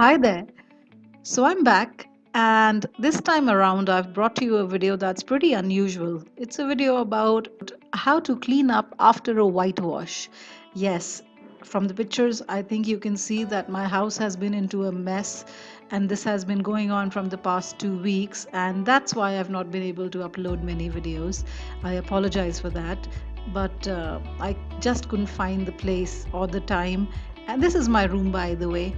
Hi there. So I'm back, and this time around, I've brought you a video that's pretty unusual. It's a video about how to clean up after a whitewash. Yes, from the pictures, I think you can see that my house has been into a mess, and this has been going on from the past 2 weeks, and that's why I've not been able to upload many videos. I apologize for that, but I just couldn't find the place or the time. And this is my room, by the way,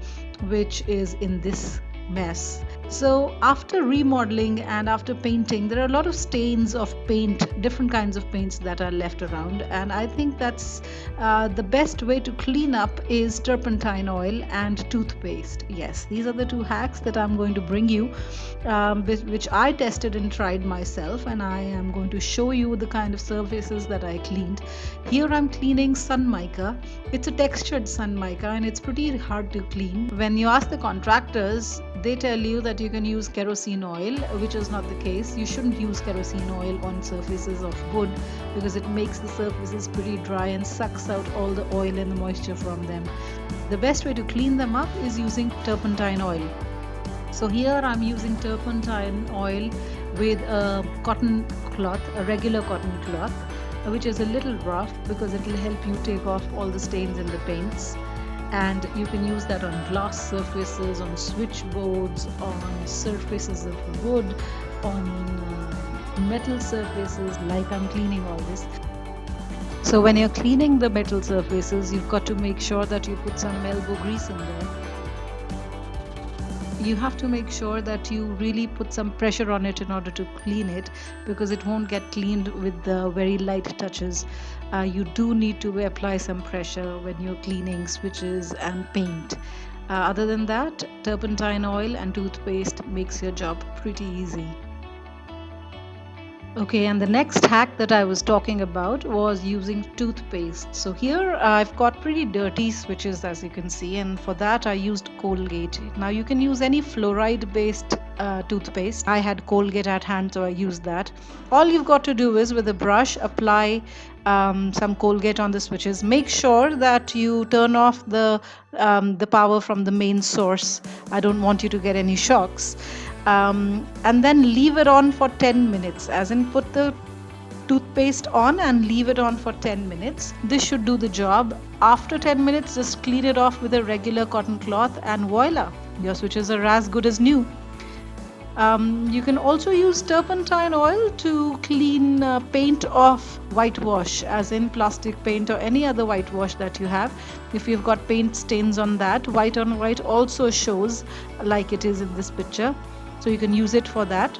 which is in this mess. So, after remodeling and after painting, there are a lot of stains of paint, different kinds of paints that are left around. And I think that's the best way to clean up is turpentine oil and toothpaste. Yes, these are the two hacks that I'm going to bring you, which I tested and tried myself. And I am going to show you the kind of surfaces that I cleaned. Here I'm cleaning sun mica. It's a textured sun mica and it's pretty hard to clean. When you ask the contractors, they tell you that you can use kerosene oil, which is not the case. You shouldn't use kerosene oil on surfaces of wood because it makes the surfaces pretty dry and sucks out all the oil and the moisture from them. The best way to clean them up is using turpentine oil. So here I'm using turpentine oil with a cotton cloth, a regular cotton cloth, which is a little rough because it will help you take off all the stains in the paints. And you can use that on glass surfaces, on switchboards, on surfaces of wood, on metal surfaces, like I'm cleaning all this. So when you're cleaning the metal surfaces, you've got to make sure that you put some elbow grease in there. You have to make sure that you really put some pressure on it in order to clean it, because it won't get cleaned with the very light touches. You do need to apply some pressure when you're cleaning switches and paint. Other than that, turpentine oil and toothpaste makes your job pretty easy. Okay, and the next hack that I was talking about was using toothpaste. So here I've got pretty dirty switches, as you can see, and for that I used Colgate. Now you can use any fluoride based toothpaste. I had Colgate at hand, so I used that. All you've got to do is with a brush apply some Colgate on the switches. Make sure that you turn off the power from the main source. I don't want you to get any shocks. And then leave it on for 10 minutes, as in put the toothpaste on and leave it on for 10 minutes. This should do the job. After 10 minutes, just clean it off with a regular cotton cloth and voila, your switches are as good as new. You can also use turpentine oil to clean paint off whitewash, as in plastic paint or any other whitewash that you have. If you've got paint stains on that, white on white also shows like it is in this picture. So you can use it for that.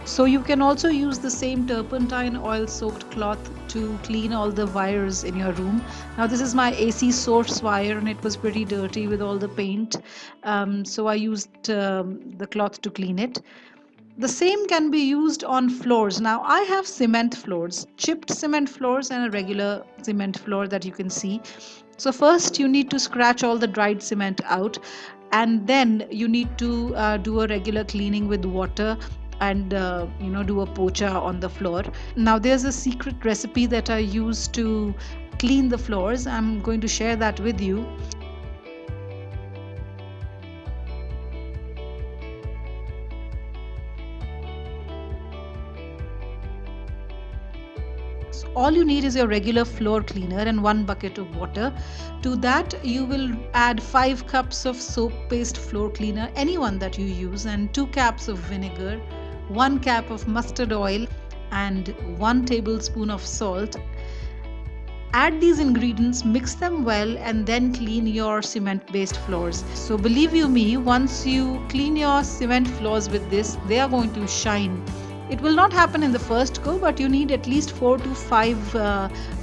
So you can also use the same turpentine oil soaked cloth to clean all the wires in your room. Now this is my AC source wire and it was pretty dirty with all the paint. So I used the cloth to clean it. The same can be used on floors. Now I have cement floors, chipped cement floors and a regular cement floor that you can see. So first you need to scratch all the dried cement out, and then you need to do a regular cleaning with water and do a pocha on the floor. Now there's a secret recipe that I use to clean the floors. I'm going to share that with you. All you need is your regular floor cleaner and 1 bucket of water. To that you will add 5 cups of soap paste floor cleaner, any one that you use, and 2 caps of vinegar, 1 cap of mustard oil, and 1 tablespoon of salt. Add these ingredients, mix them well, and then clean your cement based floors. So believe you me, once you clean your cement floors with this, they are going to shine. It will not happen in the first go, but you need at least 4 to 5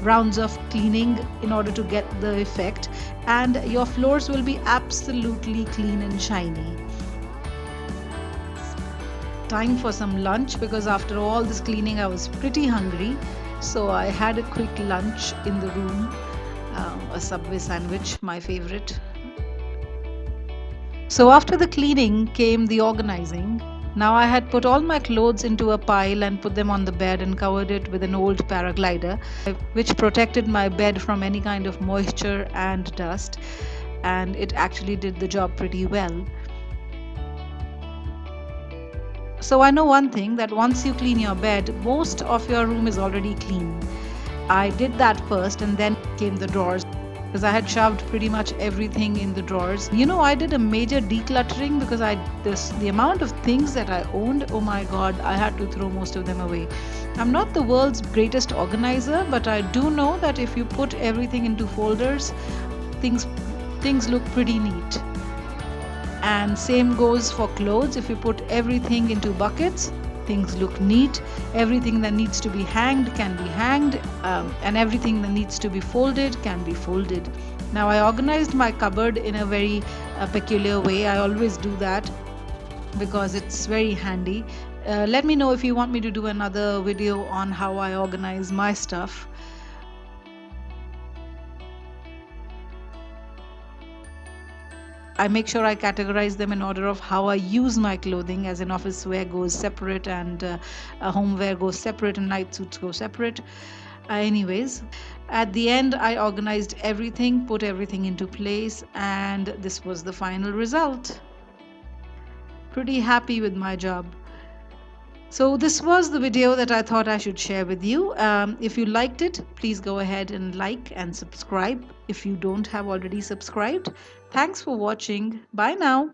rounds of cleaning in order to get the effect, and your floors will be absolutely clean and shiny. Time for some lunch, because after all this cleaning I was pretty hungry, so I had a quick lunch in the room, a Subway sandwich, my favorite. So after the cleaning came the organizing. Now I had put all my clothes into a pile and put them on the bed and covered it with an old paraglider, which protected my bed from any kind of moisture and dust, and it actually did the job pretty well. So I know one thing, that once you clean your bed, most of your room is already clean. I did that first, and then came the drawers, because I had shoved pretty much everything in the drawers. I did a major decluttering because the amount of things that I owned, oh my god, I had to throw most of them away. I'm not the world's greatest organizer, but I do know that if you put everything into folders, things things look pretty neat. And same goes for clothes. If you put everything into buckets, things look neat. Everything that needs to be hanged can be hanged, and everything that needs to be folded can be folded. Now, I organized my cupboard in a very peculiar way. I always do that because it's very handy. Let me know if you want me to do another video on how I organize my stuff. I make sure I categorize them in order of how I use my clothing, as in office wear goes separate, and home wear goes separate, and night suits go separate. Anyways, at the end, I organized everything, put everything into place, and this was the final result. Pretty happy with my job. So this was the video that I thought I should share with you. If you liked it, please go ahead and like and subscribe if you don't have already subscribed. Thanks for watching. Bye now.